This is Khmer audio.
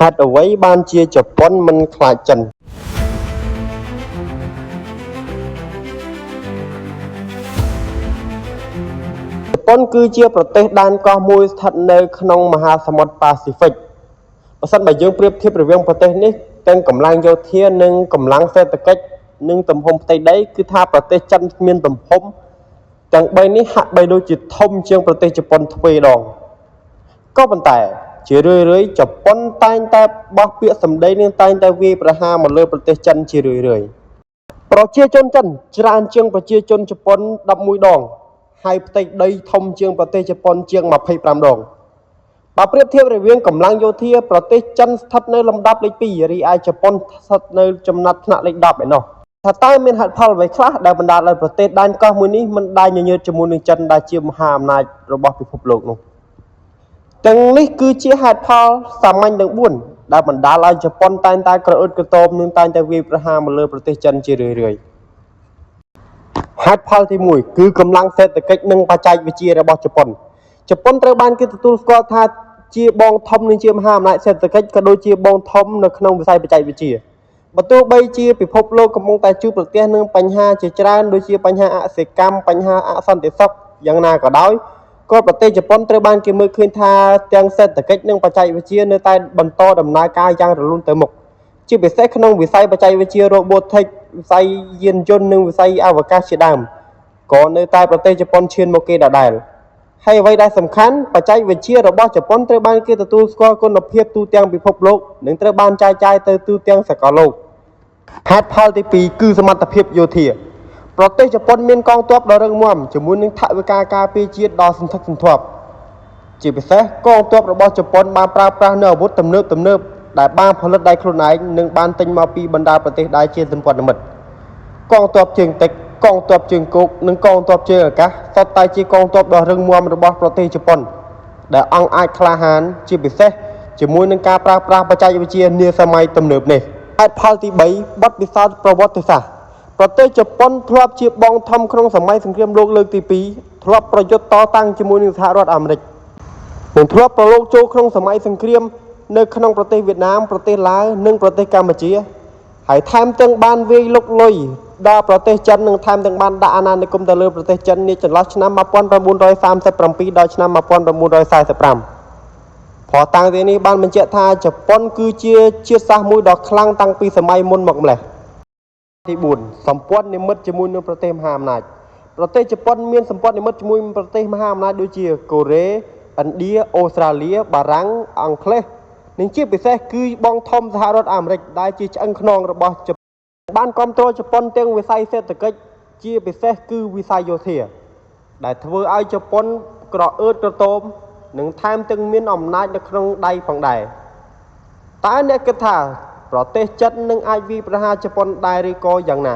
ហេតុអ្វីបានជាជប៉ុនមិនខ្លាចចិនជប៉ុនគឺជាប្រទេសដែនកោះមួយស្ថិតនៅក្នុងមហាសមុទ្រប៉ាស៊ីហ្វិកបើសិនបើយើងប្រៀបធៀបរវាងប្រទេសនេះទាំងកម្លាំងយោធានិងកម្លាំងសេដ្ឋកិច្ចនិងទំហំផ្ទៃដីគឺថាប្រទេសចិនមានទំហំទាំង3នេះហាក់បីដូចជាធំជាងប្រទេសជប៉ុនទ្វេដងក៏ប៉ុន្តែជារឿយៗជប៉ុនតែងតែបោះពាក្យសម្ដីនិងតែងតែវាយប្រហារមកលើប្រទេសចិនជារឿយៗប្រជាជនចិនច្រើនជាងប្រជាជនជប៉ុន11ដងហើយផ្ទៃដីធំជាងប្រទេសជប៉ុនជាង25ដងបើប្រៀបធៀបរវាងកម្លាំងយោធាប្រទេសចិនស្ថិតនៅលំដាប់លេខ2រីឯជប៉ុនស្ថិតនៅចំណាត់ថ្នាក់លេខ10ឯណោះថាតើមានហេតុផលអ្វីខ្លះដែលបណ្ដាលឲ្យប្រទេសដែនកោះមួយនេះមិនដាច់ញញើតជាមួយនឹងចិនដែលជាមហាអំណាចរបស់ពិភពលោកនោះទាំងនេះគឺជាហេតុផលសាមញ្ញទាំង4ដែលបណ្ដាលឲ្យជប៉ុនតែងតែក្រអឺតក្រទមនិងតែងតែវាយប្រហារមកលើប្រទេសចិនជារឿយៗហេតុផលទី1គឺកម្លាំងសេដ្ឋកិច្ចនិងបច្ចេកវិទ្យារបស់ជប៉ុនត្រូវបានគេទទួលស្គាល់ថាជាបងធំនិងជាមហាអំណាចសេដ្ឋកិច្ចក៏ដូចជាបងធំនៅក្នុងវិស័យបច្ចេកវិទ្យាបើទោះបីជាពិភពលោកកំពុងតែជួបប្រទះនឹងបញ្ហាជាច្រើនដូចជាបញ្ហាអសកម្មបញ្ហាអសន្តិសុខយ៉ាងណាក៏ដោយក៏ប្រទេសជប៉ុនត្រូវបានគេមើលឃើញថាទាំងសេដ្ឋកិច្ចនិងបច្ចេកវិទ្យានៅតែបន្តដំណើរការយ៉ាងរលូនទៅមុខជាពិសេសក្នុងវិស័យបច្ចេកវិទ្យា Robotics វិស័យយានយន្តនិងវិស័យអវកាសជាដើមក៏នៅតែប្រទេសជប៉ុនឈានមកគេដដែលហើយអ្វីដែលសំខាន់បច្ចេកវិទ្យារបស់ជប៉ុនត្រូវបានគេទទួលស្គាល់គុណភាពទូទាំងពិភពលោកនិងត្រូវបានចែកចាយទៅទូទាំងសកលលោកហេតុផលទី2គឺសមត្ថភាពយោធាប្រទេសជប៉ុនមានកងទ័ពដ៏រឹងមាំជាមួយនឹងថវិកាការពារជាតិដ៏សន្ធឹកសន្ធាប់ជាពិសេសកងទ័ពរបស់ជប៉ុនបានប្រើប្រាស់នូវអាវុធទំនើបដែលបានផលិតដោយខ្លួនឯងនិងបានទិញមកពីបណ្ដាប្រទេសដែលជាសម្ព័ន្ធមិត្តកងទ័ពជើងទឹកកងទ័ពជើងគោកនិងកងទ័ពជើងអាកាសសុទ្ធតែជាកងទ័ពដ៏រឹងមាំរបស់ប្រទេសជប៉ុនដែលអង្គអាចក្លាហានជាពិសេសជាមួយនឹងការប្រើប្រាស់បច្ចេកវិទ្យានាសម័យទំនើបនេះហេតុផលទី3បទពិសោធន៍ប្រវត្តិសាស្ត្រប្រទេសជប៉ុនធ្លាប់ជាបងធំក្នុងសម័យសង្គ្រាមលោកលើកទី2ធ្លាប់ប្រយុទ្ធតតាំងជាមួយនឹងសហរដ្ឋអាមេរិកនិងធ្លាប់ប្រឡូកចូលក្នុងសម័យសង្គ្រាមនៅក្នុងប្រទេសវៀតណាមប្រទេសឡាវនិងប្រទេសកម្ពុជាហើយថែមទាំងបានវាយលុកលុយដល់ប្រទេសចិននិងថែមទាំងបានដាក់អាណានិគមទៅលើប្រទេសចិននាចន្លោះឆ្នាំ1937ដល់ឆ្នាំ1945ព្រោះតាំងពីនេះបានបញ្ជាក់ថាជប៉ុនគឺជាជាតិសាសន៍មួយដ៏ខ្លាំងតាំងពីសម័យមុនមកម្ល៉េះទី4សម្ព័ន្ធនិមិត្តជាមួយនឹងប្រទេសមហាអំណាចប្រទេសជប៉ុនមានសម្ព័ន្ធនិមិត្តជាមួយប្រទេសមហាអំណាចដូចជាកូរ៉េឥណ្ឌាអូស្ត្រាលីបារាំងអង់គ្លេសនិងជាពិសេសគឺបងធំសហរដ្ឋអាមេរិកដែលជាឆ្អឹងខ្នងរបស់ជប៉ុនបានគ្រប់គ្រងជប៉ុនទាំងវិស័យសេដ្ឋកិច្ចជាពិសេសគឺវិស័យយោធាដែលធ្វើឲ្យជប៉ុនក្រអឺតក្រទមនិងថែមទាំងមានអំណាចនៅក្នុងដៃផងដែរតើអ្នកគិតថាប្រទេសចិននឹងអាចវាយប្រហារជប៉ុនដែរឬក៏យ៉ាងណា